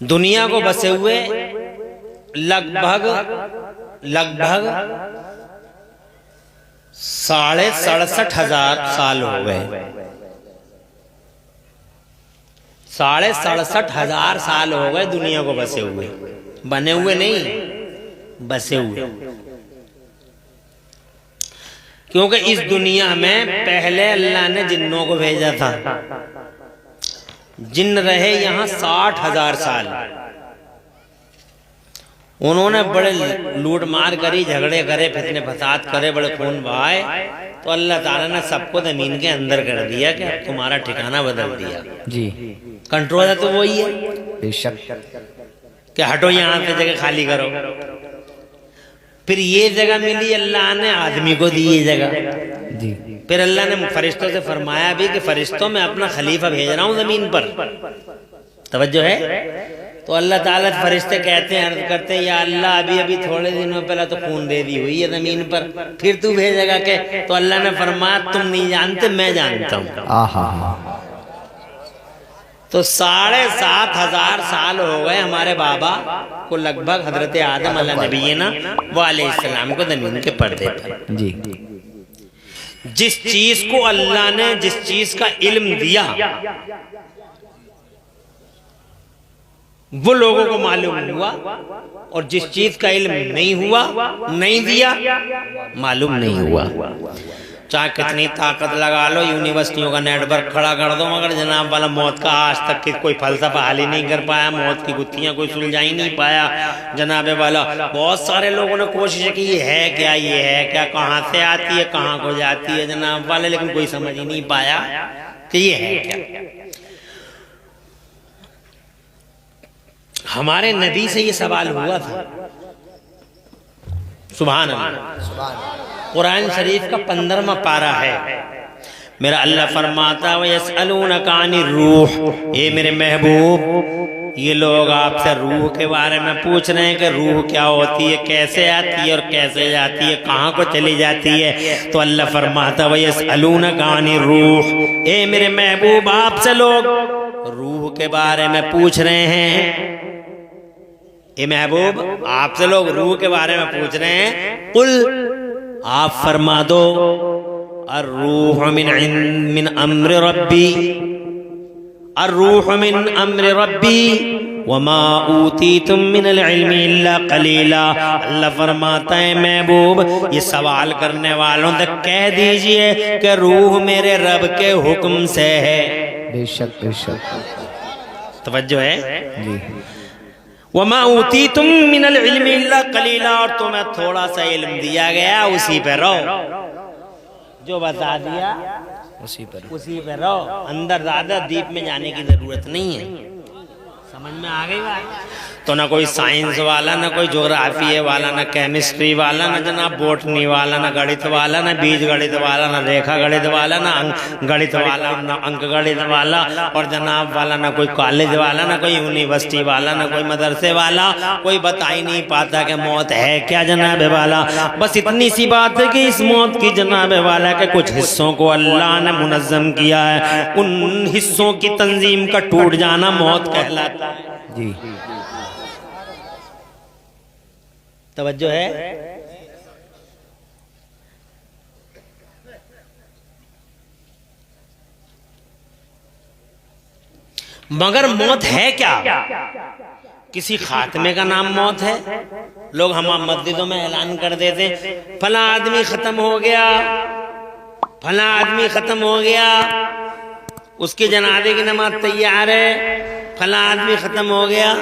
दुनिया को बसे हुए लगभग 67,500 साल हो गए। 67,500 साल हो गए दुनिया को बसे हुए, बने हुए नहीं, बसे हुए। क्योंकि इस दुनिया में पहले अल्लाह ने जिन्नों को भेजा था। जिन्न रहे यहाँ 60,000 साल। उन्होंने बड़े लूट मार करी, झगड़े करे, फितने फसाद करे, बड़े खून बहाए। तो अल्लाह ताला ने सबको जमीन के अंदर कर दिया कि तुम्हारा ठिकाना बदल दिया जी। कंट्रोल है तो वही है बेशक, कि हटो यहाँ से, जगह खाली करो। फिर ये जगह मिली, अल्लाह ने आदमी को दी ये जगह जी। फिर अल्लाह ने फरिश्तों से फरमाया भी कि फरिश्तों मैं अपना खलीफा भेज रहा हूँ जमीन पर। तवज्जो है। तो अल्लाह ताला फरिश्ते कहते हैं, अर्ज करते हैं, या अल्लाह अभी अभी थोड़े दिनों पहले तो खून दे दी हुई है जमीन पर, फिर तू भेजेगा के? तो अल्लाह ने फरमाया तुम नहीं जानते, मैं जानता हूँ। तो 7,500 साल हो गए हमारे बाबा को लगभग हजरत आदम अलैहिस्सलाम को जमीन के पर्दे पर जी। जिस चीज को अल्लाह ने, जिस चीज का इल्म दिया वो लोगों को मालूम हुआ, और जिस चीज का इल्म नहीं हुआ, नहीं दिया, मालूम नहीं हुआ। चाहे कितनी ताकत लगा लो, यूनिवर्सिटियों का नेटवर्क खड़ा कर दो, मगर जनाब वाला मौत का आज तक कोई फलसफा हल ही नहीं कर पाया, मौत की गुत्थियां कोई सुलझा ही नहीं पाया जनाब वाला। बहुत सारे लोगों ने कोशिश की ये है क्या, ये है क्या, कहाँ से आती है, कहाँ को जाती है जनाब वाले, लेकिन कोई समझ ही नहीं पाया कि ये है क्या। हमारे नबी से ये सवाल हुआ था। सुभान अल्लाह। कुरान शरीफ का 15वां पारा है। मेरा अल्लाह फरमाता है यसअलूनका अनिर रूह, ये मेरे महबूब, ये लोग आपसे रूह के बारे में पूछ रहे हैं कि रूह क्या होती है, कैसे आती है और कैसे जाती है, कहाँ को चली जाती है। तो अल्लाह फरमाता है यसअलूनका अनिर रूह, ये मेरे महबूब आपसे लोग रूह के बारे में पूछ रहे हैं। ये महबूब आपसे लोग रूह के बारे में पूछ रहे हैं। कुल आप फरमा दो अर्रूह मिन अम्र रब्बी, अर्रूह मिन अम्र रब्बी वमा ऊतीतुम मिनल इल्मी इल्ला कलीला। अल्लाह फरमाता है महबूब ये सवाल करने वालों से कह दीजिए कि रूह मेरे रब के हुक्म से है। बेशक बेशक, तवज्जो है जी। वमा ऊतीतुम मिनल इल्मी इल्ला कलीला, और तुम्हें थोड़ा सा इल्म दिया गया, उसी पे रहो, जो बता दिया उसी पे रहो। अंदर ज्यादा डीप में जाने की जरूरत नहीं है। समझ में आ गई बात? तो ना कोई साइंस वाला, ना कोई ज्योग्राफी वाला, ना केमिस्ट्री वाला, ना जनाब बोटनी वाला, ना गणित वाला, ना बीज गणित वाला, ना रेखा गणित वाला, ना अंक गणित वाला, ना अंक गणित वाला, और जनाब वाला ना कोई कॉलेज वाला, ना कोई यूनिवर्सिटी वाला, ना कोई मदरसे वाला। कोई बता ही नहीं पाता कि मौत है क्या जनाब वाला। बस इतनी सी बात है कि इस मौत की जनाब वाला के कुछ हिस्सों को अल्लाह ने मुनज़्ज़म किया है, उन हिस्सों की तंजीम का टूट जाना मौत कहलाता है जी। तवज्जो है। मगर मौत है क्या? किसी खात्मे का नाम मौत है। लोग हम मस्जिदों में ऐलान कर देते फला आदमी खत्म हो गया, फला आदमी खत्म हो गया, उसके जनाजे की नमाज तैयार है, फला आदमी खत्म हो गया।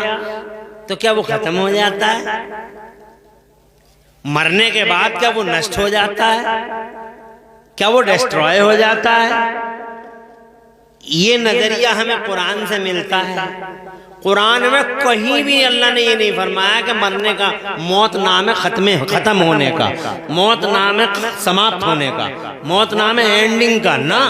तो क्या वो खत्म हो जाता है? मरने के बाद क्या वो नष्ट हो जाता है? क्या वो डिस्ट्रॉय हो जाता है? ये नजरिया हमें कुरान से मिलता है। कुरान में कहीं भी अल्लाह ने ये नहीं फरमाया कि मरने का, मौत नाम है खत्म होने का, मौत नाम है समाप्त होने का, मौत नाम है एंडिंग का। ना,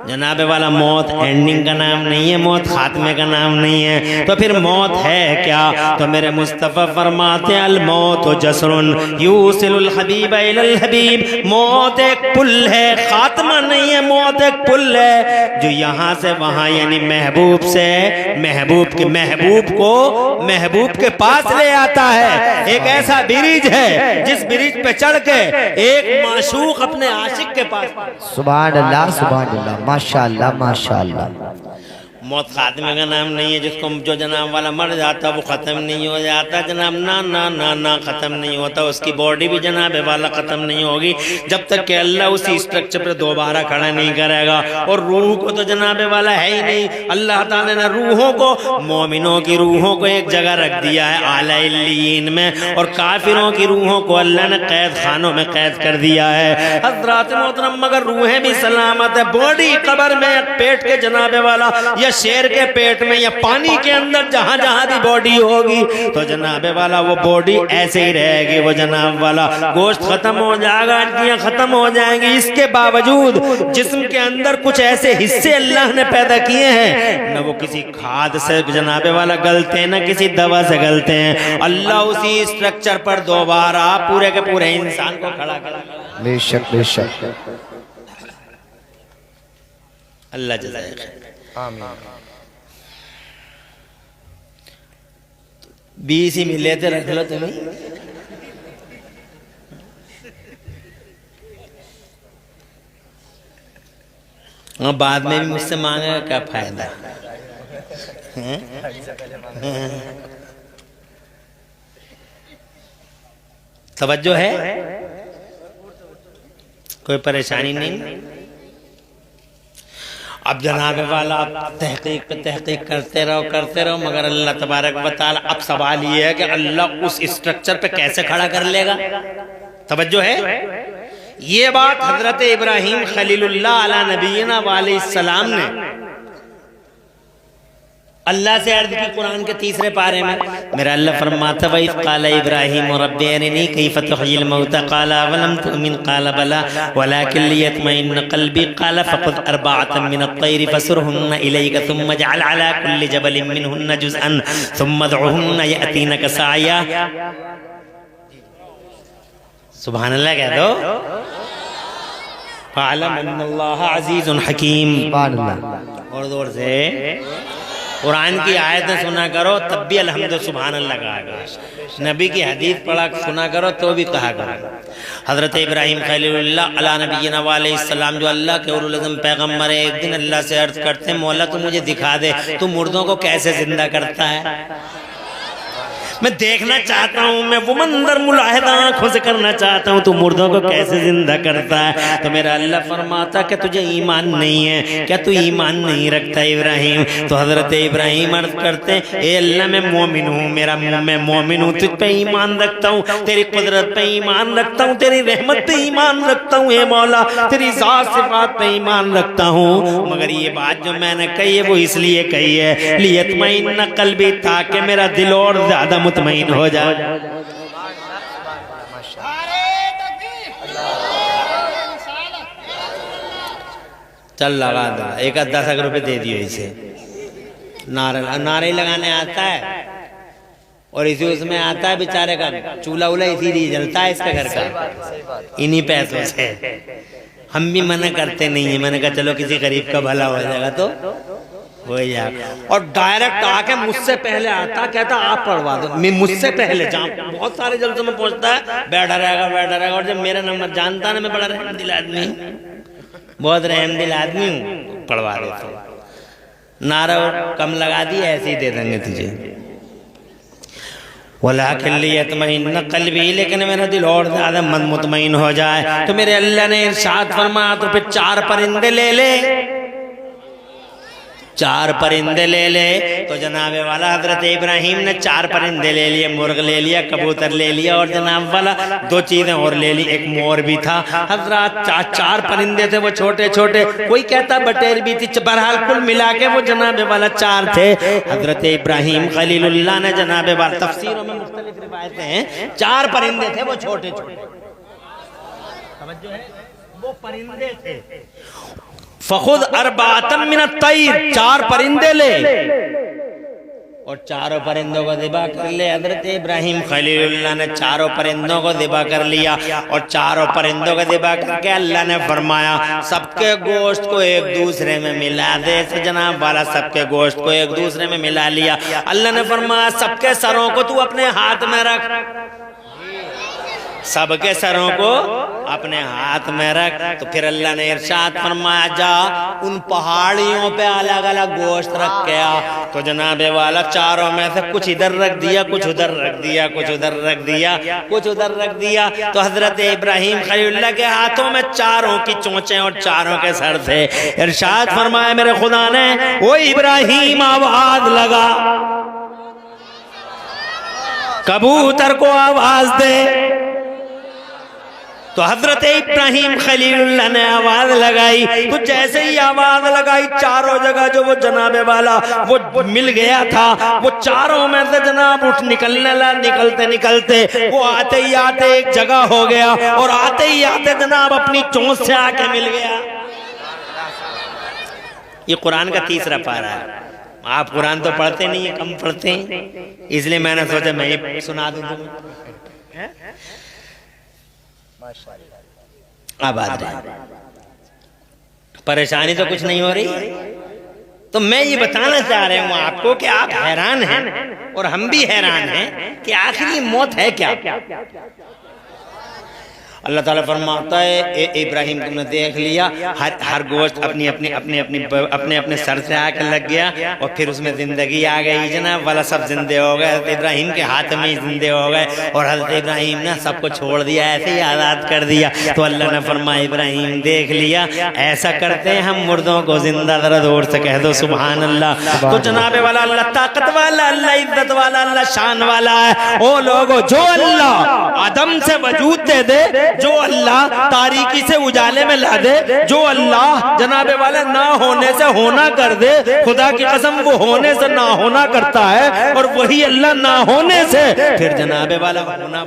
जनाब वाला मौत एंडिंग का नाम नहीं है, मौत खात्मे का नाम नहीं है, तो फिर मौत है क्या? तो मेरे मुस्तफ़ा फरमाते अल मौत जसरुन यूसिलुल हबीब इलल हबीब, मौत एक पुल है, खात्मा नहीं है, मौत एक पुल है जो यहाँ से वहाँ यानी महबूब से महबूब को महबूब के पास ले आता है। एक ऐसा ब्रिज है जिस ब्रिज पे चढ़ के एक माशूक अपने आशिक के पास। सुभान अल्लाह सुभान अल्लाह, माशाअल्लाह माशाअल्लाह। मौत खात्मे का नाम नहीं है, जिसको जो जनाब वाला मर जाता वो ख़त्म नहीं हो जाता जनाब, ना ना ना ना ख़त्म नहीं होता, उसकी बॉडी भी जनाब वाला ख़त्म नहीं होगी जब तक कि अल्लाह उसी स्ट्रक्चर पर दोबारा खड़ा नहीं करेगा। और रूह को तो जनाब वाला है ही नहीं, अल्लाह ताला ने रूहों को, मोमिनों की रूहों को एक जगह रख दिया है आला इल्लीन में, और काफिरों की रूहों को अल्लाह ने कैद खानों में कैद कर दिया है। हज़रात मोहतरम, मगर रूहें भी सलामत है, बॉडी कब्र में, पेट के जनाब वाला या शेर के पेट में या पानी के अंदर जहां जहां भी बॉडी होगी तो जनाब वाला वो बॉडी ऐसे ही रहेगी, वो जनाब वाला गोश्त खत्म हो जाएगा, हड्डियां खत्म हो जाएंगी, इसके बावजूद जिस्म के अंदर कुछ ऐसे हिस्से अल्लाह ने पैदा किए हैं, न वो किसी खाद से जनाब वाला गलते हैं, न किसी दवा से गलते हैं। अल्लाह उसी स्ट्रक्चर पर दोबारा पूरे के पूरे इंसान को खड़ा करेगा। बेशक बेशक, अल्लाह जज़ाए आमीन। 20 ही मिले थे, रख लो तुम्हें। हाँ, बाद में भी मुझसे मांगेगा, क्या फायदा है? तवज्जो है, कोई परेशानी नहीं। अब जनाब वाला आप तहकीक पे तहकीक करते रहो, मगर अल्लाह तबारक व तआला, अब सवाल ये है कि अल्लाह उस स्ट्रक्चर पे कैसे खड़ा कर लेगा? तवज्जो है, ये बात हजरत इब्राहीम खलीलुल्लाह अला नबीना वालैहिस्सलाम ने अल्लाह से अर्ज की कुरान के 3रे पारे में। मेरा अल्लाह फरमाता वइज़ क़ाला इब्राहीम रब्बी अरिनी कैफ़ तुह्यिल मौता क़ाला अवलम तु'मिन क़ाला बला वलाकिन लियत्मइन्ना क़ल्बी क़ाला फ़ख़ुज़ अर्बअतम मिनत-तयरि फ़सुरहुन्ना इलैका थुम्मा इजअल अला कुल्लि जबलिन मिनहुन्ना जुज़अन थुम्मा उदउहुन्ना यअतीनका साया। सुभान अल्लाह कह दो। फ़अलम अन्नल्लाह अज़ीज़ुन हकीम। सुभान अल्लाह। और जोर से कुरान की आयतें सुना करो तब भी अल्हम्दुलिल्लाह सुभान अल्लाह कहा करो, नबी की हदीस पढ़ा सुना करो तो भी कहा करो। हज़रत इब्राहीम खलीलुल्लाह अला नबीना वालैहिस्सलाम जो अल्लाह के उलुल अज़म पैगम्बर है, एक दिन अल्लाह से अर्ज़ करते हैं मौला तू मुझे दिखा दे तू मुर्दों को कैसे जिंदा करता है, मैं देखना चाहता हूँ, मैं वो मंजर मुलाहिदा आंखों से करना चाहता हूँ, तू मुर्दों को कैसे जिंदा करता है। तो मेरा अल्लाह फरमाता कि तुझे ईमान नहीं है क्या, तू ईमान नहीं रखता इब्राहिम? तो हजरत इब्राहिम अर्ज करते ए अल्लाह मैं मोमिन हूँ, मैं मोमिन हूँ, तुझ पे ईमान रखता हूँ, तेरी कुदरत पे ईमान रखता हूँ, तेरी रहमत पे ईमान रखता हूँ, हे मौला तेरी ज़ात सिफ़ात पे ईमान रखता हूँ। मगर ये बात जो मैंने कही है वो इसलिए कही है लियत्मइन्ना क़ल्बी, ताकि मेरा दिल और ज्यादा मुतमईन हो जाए। चल लगा दो, एक 10 रुपए दे दियो इसे, नारे लगाने आता है और इसी उसमें आता है बेचारे का चूल्हा उला इसीलिए जलता है इसका घर का, इन्हीं पैसों से। हम भी मना करते नहीं है, मैंने कहा चलो किसी गरीब का भला हो जाएगा तो हो जाएगा। और डायरेक्ट आके मुझसे पहले आता, कहता आप पढ़वा दो, मैं मुझसे पहले जाऊँ, बहुत सारे जल्दों में पहुंचता है, बैठा रहेगा। और जब मेरा नंबर जानता है ना, मैं बड़ा रहमदिल आदमी, बहुत रहमदिल आदमी हूँ, पढ़वा देता हूँ। नारा कम लगा दिया, ऐसे ही दे देंगे तुझे। वलाकिन लियत्मइन्ना क़ल्बी, लेकिन मेरा दिल और ज्यादा मन मुतमईन हो जाए। तो मेरे अल्लाह ने इरशाद फरमाया तो फिर 4 परिंदे ले ले, 4 परिंदे ले ले। तो जनाब वाला हजरत इब्राहिम ने 4 परिंदे ले लिए, मुर्ग ले लिया, कबूतर ले लिया, और जनाब वाला 2 चीजें और ले ली, एक मोर भी था। हजरत 4 परिंदे थे, वो छोटे छोटे, कोई कहता बटेर भी थी, बहरहाल कुल मिला के वो जनाब वाला 4 थे। हजरत इब्राहिम खलीलुल्लाह ने जनाब वाला, तफसीरों में मुख्तलिफ रिवायतें हैं, 4 परिंदे थे वो छोटे छोटे, वो परिंदे थे। फखुद अरबातम मिनत तैर, 4 परिंदे ले और चारों परिंदों को ज़िबा कर ले। हज़रत इब्राहिम खलीलुल्लाह ने चारों परिंदों को ज़िबा कर लिया और चारों परिंदों को ज़िबा करके अल्लाह ने फरमाया सबके गोश्त को एक दूसरे में मिला दे। तो जनाब वाला सबके गोश्त को एक दूसरे में मिला लिया। अल्लाह ने फरमाया सबके सरों को तू अपने हाथ में रख, सबके सरों को अपने हाथ में रख। तो फिर अल्लाह ने इरशाद फरमाया जा उन पहाड़ियों पे अलग अलग गोश्त रख के आ। तो जनाबे वाला चारों में से कुछ इधर रख दिया, कुछ उधर रख दिया, कुछ उधर रख दिया, कुछ उधर रख दिया। तो हजरत इब्राहिम खलीलुल्लाह के हाथों में चारों की चोंचें और चारों के सर थे। इरशाद फरमाया मेरे खुदा ने, ओ इब्राहिम आवाज लगा, कबूतर को आवाज दे। तो हजरत इब्राहिम खलीलुल्लाह ने आवाज लगाई। तो जैसे ही आवाज लगाई चारों जगह जो वो जनाबे वाला वो मिल गया था, वो चारों में से जनाब उठ निकलने लगा। निकलते निकलते वो आते ही आते एक जगह हो गया और आते ही आते जनाब अपनी चोंच से आके मिल गया। ये कुरान का तीसरा पारा है। आप कुरान तो पढ़ते नहीं है, कम पढ़ते हैं, इसलिए मैंने सोचा मैं ये सुना दूं तुम्हें। अब आ रही परेशानी तो कुछ नहीं हो रही। तो मैं ये बताना चाह रहा हूं आपको कि आप हैरान हैं और हम भी हैरान हैं कि आखिर ये मौत है क्या। अल्लाह ताला फरमाता है इब्राहिम तुमने देख लिया हर गोश्त अपनी अपनी अपने अपने अपने अपने सर से आकर लग गया और फिर उसमें जिंदगी आ गई। जनाब वाला सब जिंदे हो गए, हज़रत इब्राहिम के हाथ में ही जिंदे हो गए और हज़रत इब्राहिम ने सबको छोड़ दिया, ऐसे ही आज़ाद कर दिया। तो अल्लाह ने फरमाया इब्राहिम देख लिया ऐसा करते हैं हम मुर्दों को जिंदा, जरा जोर से कह दो सुभान अल्लाह। तो जनाबे वाला अल्लाह ताकत वाला, अल्लाह इज्जत वाला, अल्लाह शान वाला है। ओ लोगो जो अल्लाह आदम से वजूद दे दे, जो अल्लाह तारीकी से उजाले में ला दे, जो अल्लाह जनाबे वाला ना होने से होना कर दे, खुदा की कसम वो होने से ना होना करता है और वही अल्लाह ना होने से फिर जनाबे वाला होना।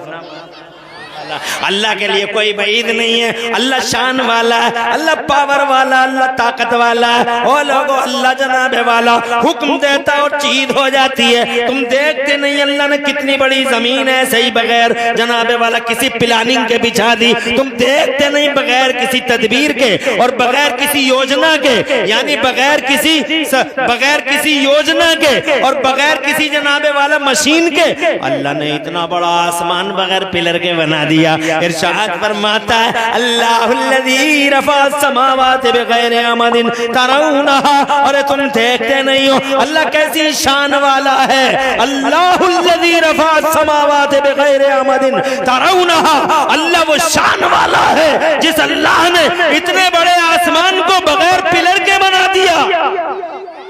अल्लाह के लिए कोई बईद नहीं है। अल्लाह शान वाला है, अल्लाह पावर वाला, अल्लाह ताकत वाला है। ओ लोगो अल्लाह जनाबे वाला हुक्म देता और चीज हो जाती है। तुम देखते नहीं अल्लाह ने कितनी बड़ी जमीन है सही बगैर जनाबे वाला किसी प्लानिंग के बिछा दी। तुम देखते नहीं बगैर किसी तदबीर के और बगैर किसी योजना के, यानी बगैर किसी योजना के और बगैर किसी जनाबे वाला मशीन के अल्लाह ने इतना बड़ा आसमान बगैर पिलर के बना दिया। इरशाद फरमाता है अल्लाहुल्लज़ी रफ़ा समावाति बिग़ैरि अमदिन तरौनहा। अरे तुम देखते नहीं हो अल्लाह कैसी शान वाला है। अल्लाहुल्लज़ी रफ़ा समावाति बिग़ैरि अमदिन तरौनहा, अल्लाह वो शान वाला है जिस अल्लाह ने इतने बड़े आसमान को बगैर पिलर के बना दिया।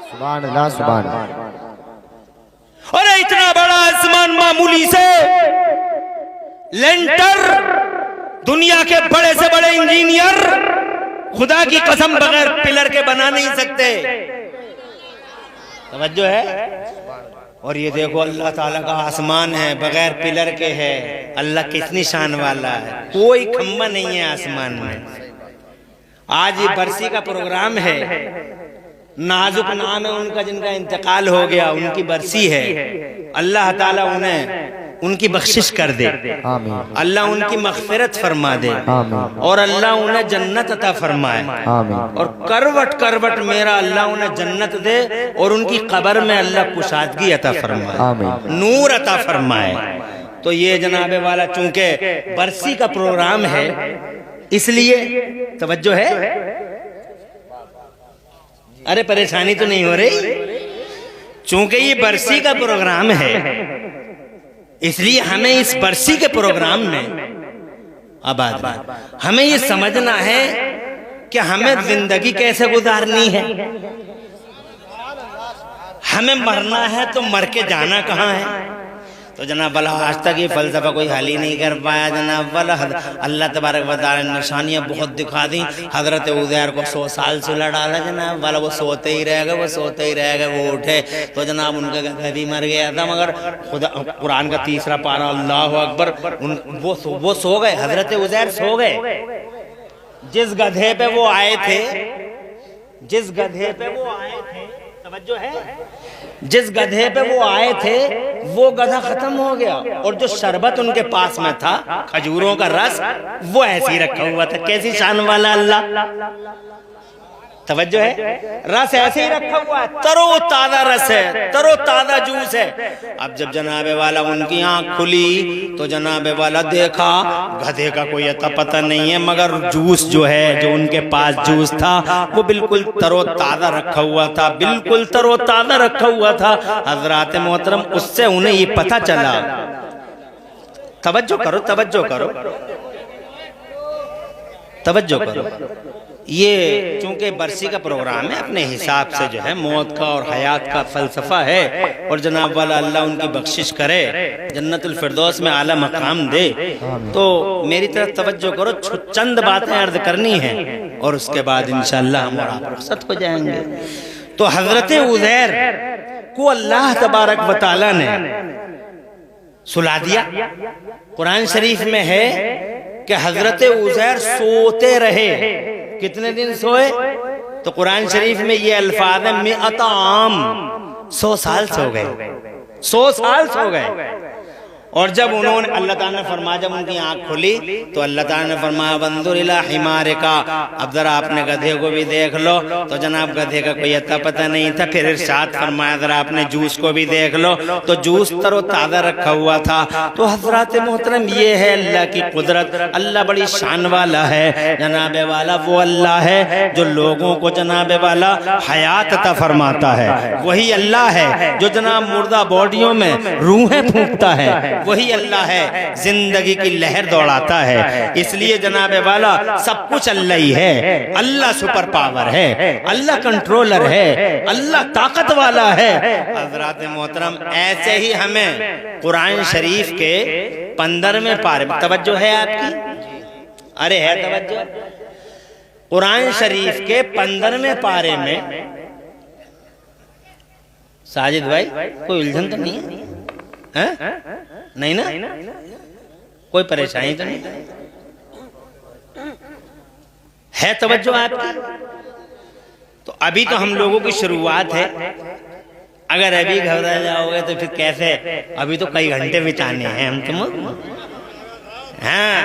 सुभान अल्लाह सुभान अल्लाह। अरे इतना बड़ा आसमान मामूली से लेंटर दुनिया के बड़े से बड़े इंजीनियर खुदा की कसम बगैर पिलर के बना नहीं सकते। समझो है। और ये देखो अल्लाह ताला का आसमान है बगैर पिलर के है। अल्लाह कितनी शान वाला है, कोई खंबा नहीं है आसमान में। आज ये बरसी का प्रोग्राम है, नाजुक नाम है उनका जिनका इंतकाल हो गया, उनकी बरसी है। अल्लाह ताला उन्हें उनकी बख्शिश कर दे, आमीन। अल्लाह उनकी मग़फ़िरत फरमा दे आमीन। और अल्लाह उन्हें जन्नत अता फरमाए। आमीन। और करवट करवट मेरा अल्लाह उन्हें जन्नत दे और उनकी कब्र में अल्लाह कुशादगी अता फरमाए, आमीन। नूर अता फरमाए। तो ये जनाबे वाला चूंकि बरसी का प्रोग्राम है इसलिए तवज्जो है। अरे परेशानी तो नहीं हो रही। चूंकि ये बरसी का प्रोग्राम है इसलिए हमें इस बरसी के प्रोग्राम में अब हमें ये समझना है कि हमें जिंदगी कैसे गुजारनी है। हमें मरना है तो मर के जाना कहाँ है। तो जनाब वाला आज तक ये फलसफा कोई हल ही नहीं कर पाया। जनाब वाला अल्लाह तबारक व तआला ने निशानियाँ बहुत दिखा दी। हजरत उज़ैर को 100 साल सुला डाला जनाब वाला, वो सोते ही रहेगा, वो सोते ही रहेगा। वो उठे तो जनाब उनका गधा भी मर गया था, मगर खुदा कुरान का तीसरा पारा अल्लाह अकबर वो सो गए। हजरत उज़ैर सो गए। जिस गधे पे वो आए थे जिस गधे पे वो आए थे, तवज्जो है, जिस गधे पे वो आए थे वो गधा खत्म हो गया, और जो शरबत उनके पास में था, खजूरों का रस, वो ऐसे ही रखा हुआ था। कैसी शान वाला अल्लाह, तवज्जो है, रस ऐसे ही रखा हुआ है, तरो ताजा रस है, तरो ताजा जूस है। अब जब जनाबे वाला उनकी आंख खुली तो जनाबे वाला देखा गधे का कोई अता पता नहीं है, मगर जूस जो है, जो उनके पास जूस था, वो बिल्कुल तरो ताजा रखा हुआ था, बिल्कुल तरो ताजा रखा हुआ था। हजरात मोहतरम, उससे उन्हें ये पता चला, तवज्जो करो, तवज्जो करो, तवज्जो करो, ये चूंकि बरसी का प्रोग्राम है, अपने हिसाब से जो है मौत का और हयात का फलसफा है, और जनाब वाला अल्लाह उनकी बख्शिश करे, जन्नतुल फिरदौस में आला मकाम दे। तो मेरी तरफ तवज्जो करो, चंद बातें अर्ज करनी है और उसके बाद इंशाअल्लाह हम और आप रुखसत हो जाएंगे। तो हजरत उज़ैर को अल्लाह तबारक व तआला ने सुला दिया। कुरान शरीफ में है कि हजरत उज़ैर सोते रहे। कितने दिन सोए? तो कुरान शरीफ में ये अल्फाज है, मिअत आम, 100 साल सो गए, 100 साल सो गए। और जब उन्होंने, अल्लाह ताला ने फरमाया, जब उनकी आंख खुली तो अल्लाह ताला ने फरमाया, वंजुर इला हिमारिका, अब जरा आपने गधे को भी देख लो। तो जनाब गधे का कोई अता पता नहीं था। फिर इरशाद फरमाया, जरा आपने जूस को भी देख लो, तो जूस तरो ताज़ा रखा हुआ था। तो हजरात मोहतरम, ये है अल्लाह की कुदरत। अल्लाह बड़ी शान वाला है, जनाबे वाला वो अल्लाह है जो लोगों को जनाबे वाला हयात अता फरमाता है। वही अल्लाह है जो जनाब मुर्दा बॉडियों में रूहें फूंकता है। वही अल्लाह है जिंदगी की लहर दौड़ाता है। इसलिए जनाबे वाला सब कुछ अल्लाह ही है। अल्लाह सुपर पावर है, अल्लाह कंट्रोलर है, अल्लाह ताकत वाला है। हजरात मोहतरम, ऐसे ही हमें कुरान शरीफ के 15वें पारे, तवज्जो है आपकी? अरे है तवज्जो। कुरान शरीफ के 15वें पारे में, साजिद भाई कोई उलझन तो नहीं है? नहीं ना? कोई परेशानी तो नहीं है? तवज्जो आपकी? तो अभी तो हम लोगों की शुरुआत है। अगर अभी घबरा जाओगे तो फिर कैसे? अभी तो कई घंटे बिताने हैं हम तुम। हाँ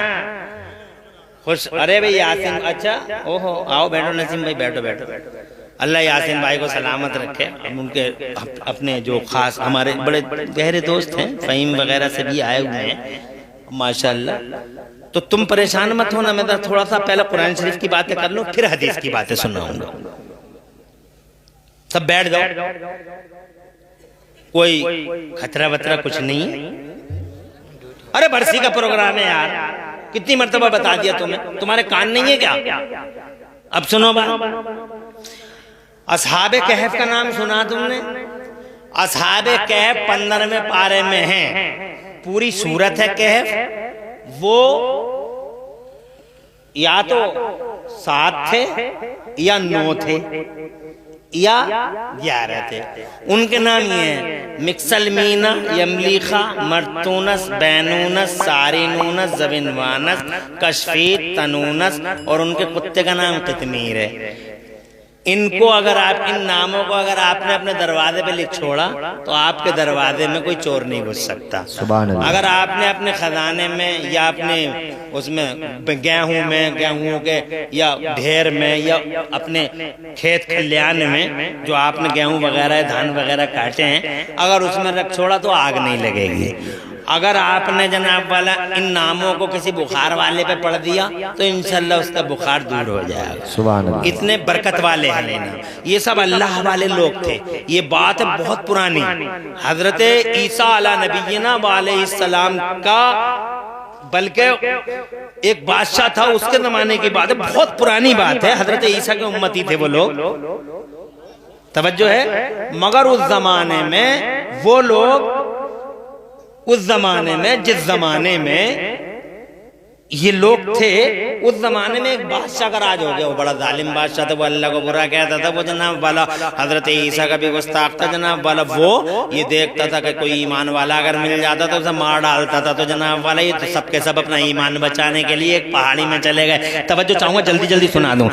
खुश। अरे भाई यासीन, अच्छा ओहो, आओ बैठो नसीम भाई, बैठो बैठो। अल्लाह यासीन भाई को सलामत रखे। हम उनके अपने जो खास हमारे बड़े गहरे दोस्त हैं, फ़हीम वगैरह से भी आए हुए हैं माशाअल्लाह। तो तुम परेशान मत होना, मैं थोड़ा सा पहले कुरान शरीफ की बातें कर लूं, फिर हदीस की बातें सुनाऊंगा। सब बैठ जाओ, कोई खतरा वतरा कुछ नहीं है। अरे बरसी का प्रोग्राम है यार, कितनी मर्तबा बता दिया तुम्हें, तुम्हारे कान नहीं है क्या? अब सुनो बात। असहाबे कहफ का नाम सुना तुमने? असहाबे कहफ 15वें पारे में है, पूरी सूरत है कहफ। वो या तो 7 थे या 9 थे या 11 थे। उनके नाम ये हैं, मिक्सलमीना, यमलीखा, मर्तूनस, बैनूनस, सारिनूनस, जबिनवानस, कशफीत, तनूनस, और उनके कुत्ते का नाम कितमीर है। इनको अगर आप, इन नामों को अगर आपने अपने दरवाजे पे लिख छोड़ा तो आपके दरवाजे में कोई चोर नहीं घुस सकता। अगर आपने अपने खजाने में या अपने उसमें गेहूं में, गेहूं के या ढेर में या अपने खेत खलियान में जो आपने गेहूं वगैरह धान वगैरह काटे हैं, अगर उसमें रख छोड़ा तो आग नहीं लगेगी। अगर आपने जनाब वाला इन नामों को किसी बुखार वाले पे पढ़ दिया तो इंशाल्लाह उसका बुखार दूर हो जाएगा। सुभान अल्लाह। इतने बरकत वाले हैं लेना। ये सब अल्लाह वाले लोग थे। ये बात है बहुत पुरानी। हजरत ईसा अला नबीना अलैहिस्सलाम का, बल्कि एक बादशाह था उसके जमाने की बात है, बहुत पुरानी बात है। हजरत ईसा के उम्मती थे वो लोग, तवज्जो है। मगर उस जमाने में वो लोग, उस जमाने में जिस जमाने में ये लोग थे उस जमाने में। एक बादशाह का राज हो गया, वो बड़ा जालिम बादशाह था, वो अल्लाह को बुरा कहता था। वो जनाब वाला हजरत ईसा का भी गुस्ताख था जनाब वाला। वो ये देखता था कि कोई ईमान वाला अगर मिल जाता तो उसे मार डालता था। तो जनाब वाला ये तो सबके सब अपना ईमान बचाने के लिए एक पहाड़ी में चले गए। तवज्जो चाहूंगा, जल्दी जल्दी सुना दूं।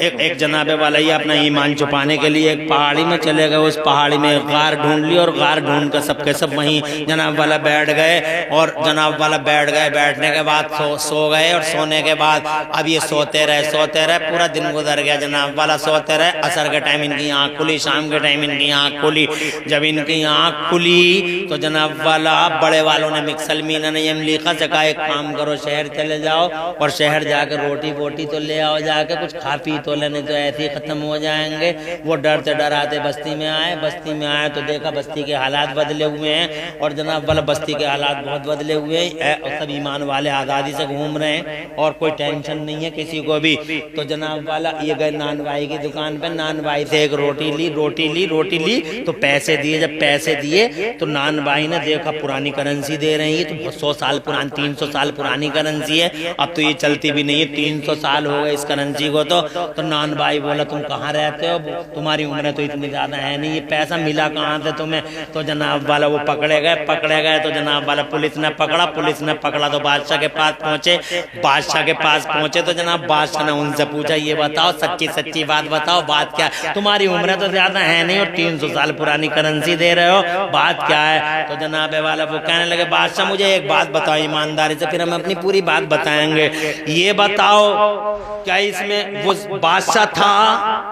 एक जनाब वाला ये अपना ईमान छुपाने के लिए एक पहाड़ी में चले गए। उस पहाड़ी में गार ढूंढ ली और गार ढूंढ कर सबके सब वहीं जनाब वाला बैठ गए। और जनाब वाला बैठ गए, बैठने के बाद सो गए। और सोने के बाद अब ये सोते रहे, पूरा दिन गुजर गया जनाब वाला, सोते रहे। असर के टाइम इनकी आंख खुली, शाम के टाइम इनकी आंख खुली। जब इनकी आंख खुली तो जनाब वाला बड़े वालों ने मिक्सलमीना ने यमलीका से कहा एक काम करो, शहर चले जाओ और शहर जाकर रोटी बोटी तो ले आओ, जाके कुछ खा पी तो लेने, तो ऐसे ही खत्म हो जाएंगे। वो डरते डराते बस्ती में आए तो देखा बस्ती के हालात बदले हुए हैं। और जनाब वाला बस्ती के हालात बहुत बदले हुए हैं। सब ईमान वाले आज़ादी से घूम रहे हैं और कोई टेंशन नहीं है किसी को भी। तो जनाब वाला ये गए नान भाई की दुकान पे, नान भाई से एक रोटी ली तो पैसे दिए। जब पैसे दिए तो नान भाई ने देखा पुरानी करेंसी दे रही है, तो 100 साल पुरानी, 300 साल पुरानी करेंसी है, अब तो ये चलती भी नहीं है, 300 साल हो गए इस करेंसी को। तो नान भाई बोला तुम कहाँ रहते हो, तुम्हारी उम्र तो इतनी ज्यादा है नहीं, ये पैसा मिला कहाँ से तुम्हें। तो जनाब वाला वो पकड़े गए। तो जनाब वाला पुलिस ने पकड़ा तो बादशाह के पास पहुंचे। तो जनाब बादशाह ने उनसे पूछा ये बताओ, सच्ची बात बताओ, बात क्या है, तुम्हारी उम्र तो ज्यादा है नहीं और 300 साल पुरानी करेंसी दे रहे हो, बात क्या है। तो जनाब वाला वो कहने लगे बादशाह मुझे एक बात बताओ ईमानदारी से, फिर हम अपनी पूरी बात बताएंगे। ये बताओ क्या इसमें वो बादशाह था?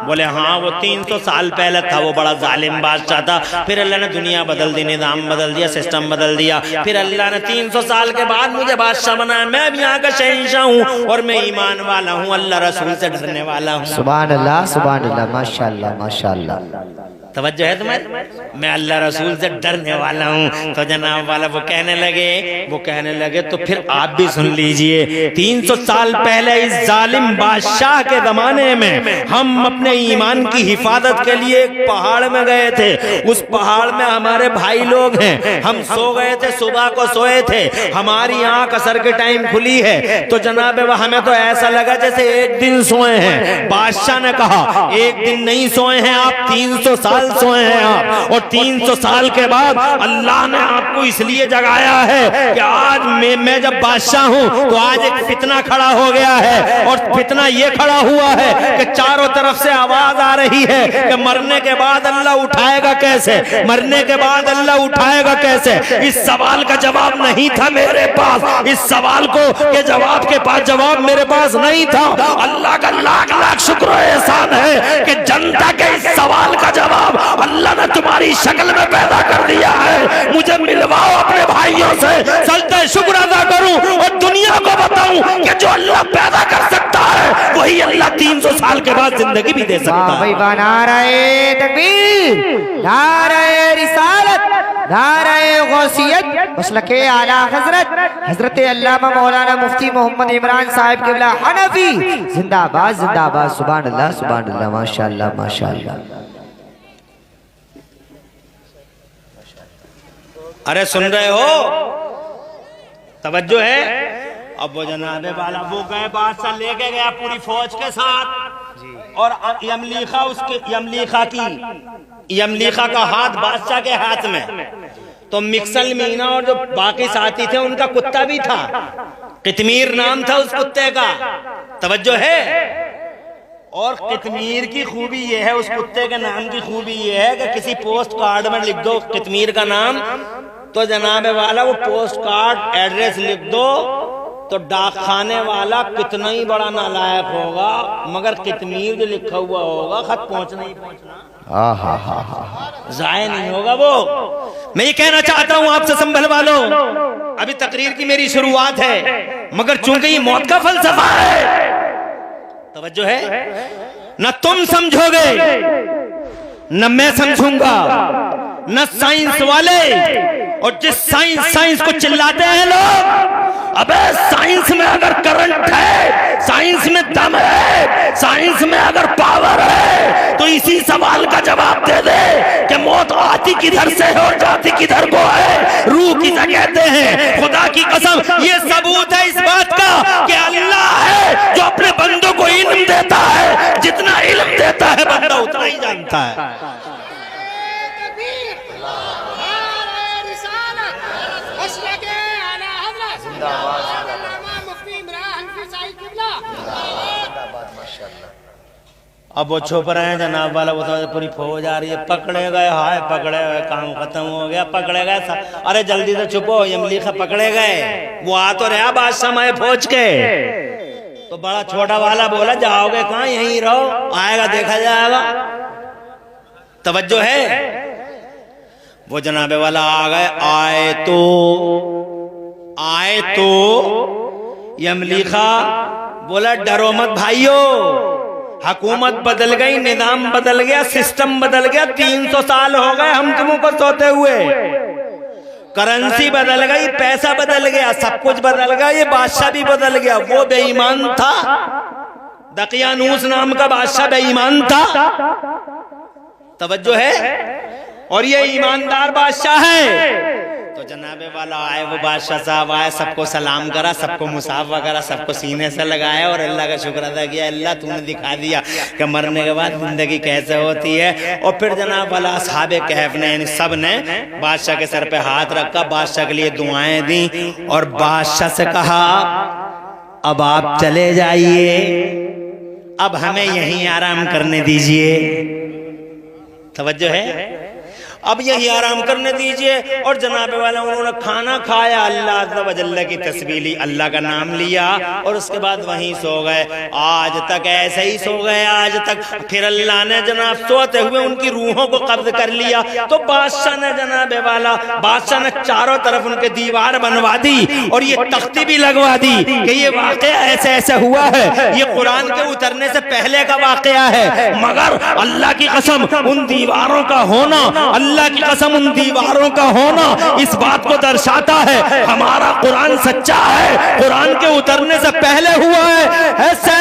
बोले हाँ वो 300 साल पहले था, वो बड़ा जालिम बादशाह था। फिर अल्लाह ने दुनिया बदल दी, निजाम बदल दिया, सिस्टम बदल दिया। फिर अल्लाह ने 300 साल के बाद मुझे बादशाह बनाया। मैं भी यहाँ का शहंशाह हूँ और मैं ईमान वाला हूँ, अल्लाह रसूल से डरने वाला हूँ। सुभान अल्लाह, माशाअल्लाह माशाअल्लाह। तवज्जो है तुम्हारी? मैं अल्लाह रसूल से डरने वाला हूँ। तो जनाब वाला वो कहने लगे तो फिर आप भी सुन लीजिए। 300 साल पहले इस जालिम बादशाह के जमाने में हम अपने ईमान की हिफाजत के लिए एक पहाड़ में गए थे। उस पहाड़ में हमारे भाई लोग हैं, हम सो गए थे, सुबह को सोए थे, हमारी आंख असर के टाइम खुली है। तो जनाब हमें तो ऐसा लगा जैसे एक दिन सोए हैं। बादशाह ने कहा एक दिन नहीं सोए हैं आप, 300 साल सोए हैं आप, और 300 साल के बाद अल्लाह ने आपको इसलिए जगाया है कि आज मैं जब बादशाह हूं तो आज एक फितना खड़ा हो गया है। और फितना ये खड़ा हुआ है कि चारों तरफ से आवाज आ रही है कि मरने के बाद अल्लाह उठाएगा कैसे, मरने के बाद अल्लाह उठाएगा कैसे। इस सवाल का जवाब नहीं था मेरे पास, इस सवाल को के जवाब के पास जवाब मेरे पास नहीं था। अल्लाह का लाख लाख शुक्र एहसान है कि जनता के इस सवाल का जवाब अल्लाह ने तुम्हारी शक्ल में पैदा कर दिया है। मुझे मिलवाओ अपने भाइयों से, सजदे शुक्र अदा करूं और दुनिया को बताऊं कि जो अल्लाह पैदा कर सकता है वही अल्लाह 300 साल के बाद जिंदगी भी दे सकता है। नारे तकबीर, नारे रिसालत, नारे गौसियत, मसलके आला हजरत अल्लामा मौलाना मुफ्ती मोहम्मद इमरान साहिब क़िबला हनफी जिंदाबाद जिंदाबाद। सुभान अल्लाह, माशाअल्लाह माशाअल्लाह। अरे सुन रहे हो? तवज्जो है? अब वो जनाबे वाला वो गए, बादशाह लेके गया पूरी फौज के साथ, और यमलीखा का हाथ बादशाह के हाथ में। तो मिक्सल मीना और जो बाकी साथी थे उनका कुत्ता भी था, कितमीर नाम था उस कुत्ते का। तवज्जो है? और कितमीर की खूबी ये है, उस कुत्ते के नाम की खूबी ये है कि किसी पोस्ट कार्ड में लिख दो कितमीर का नाम, तो जनाब वाला वो पोस्ट कार्ड एड्रेस लिख दो तो डाकखाने वाला कितना ही बड़ा नालायक होगा मगर कितमीर जो लिखा हुआ होगा खत पहुंचना ही पहुंचना, जाया नहीं होगा वो। मैं ये कहना चाहता हूं आपसे संभल वालों, अभी तकरीर की मेरी शुरुआत है मगर चूंकि ये मौत का फलसफा है, तवज्जो है, न तुम समझोगे न मैं समझूंगा, न साइंस वाले, और जिस साइंस को चिल्लाते हैं लोग, अबे साइंस में अगर करंट है, साइंस में दम है, साइंस में अगर पावर है, तो इसी सवाल का जवाब दे दे कि मौत आती किधर से है और जाती किधर को है, रूह किसे कहते हैं। खुदा की कसम ये सबूत है इस बात का कि देता है बंदा उतना ही जानता है। अब वो छुप रहे हैं जनाब वाला, वो तो पूरी फौज आ रही है, पकड़े गए, हाय पकड़े गए, काम खत्म हो गया, पकड़े गए, अरे जल्दी से छुपो, यमलीखा पकड़े गए। वो आ तो रहा बादशाह में फौज के, तो बड़ा छोटा वाला बोला जाओगे कहाँ, यहीं रहो, आएगा देखा जाएगा। तवज्जो है, वो जनाबे वाला आ गए, आए तो यमलीखा बोला डरो मत भाइयों, हुकूमत बदल गई, निजाम बदल गया, सिस्टम बदल गया, 300 साल हो गए हम तुम ऊपर सोते हुए, करेंसी बदल गई, पैसा बदल गया, सब कुछ बदल गया, ये बादशाह भी बदल गया। वो बेईमान था, दकियानूस नाम का बादशाह बेईमान था, तवज्जो है, और ये ईमानदार बादशाह है। तो जनाबे वाला आए, वो बादशाह साहब आए, सबको सलाम करा, सबको मुसाफ वगैरह सबको सीने से लगाया और अल्लाह का शुक्र अदा किया, अल्लाह तूने दिखा दिया कि मरने के बाद जिंदगी कैसे होती है। और फिर जनाब वाला असहाबे कहफ ने सब ने बादशाह के सर पे हाथ रखा, बादशाह के लिए दुआएं दी और बादशाह से कहा अब आप चले जाइए, अब हमें यहीं आराम करने दीजिए। तवज्जो है, अब यही आराम करने दीजिए। और जनाबे वाला उन्होंने खाना खाया, अल्लाह अज़्ज़ व जल्ल की तस्बीह ली, अल्लाह का नाम लिया और उसके बाद वहीं सो गए। आज तक ऐसे ही सो गए, आज तक। फिर अल्लाह ने जनाब सोते हुए उनकी रूहों को कब्ज कर लिया। तो बादशाह ने जनाबे वाला, बादशाह ने चारों तरफ उनके दीवार बनवा दी और ये तख्ती भी लगवा दी कि ये वाकया ऐसे ऐसे हुआ है, ये कुरान के उतरने से पहले का वाकया है। मगर अल्लाह की कसम उन दीवारों का होना, अल्लाह की कसम उन दीवारों का होना इस बात को दर्शाता है हमारा कुरान सच्चा है, कुरान के उतरने से पहले हुआ है। ऐसे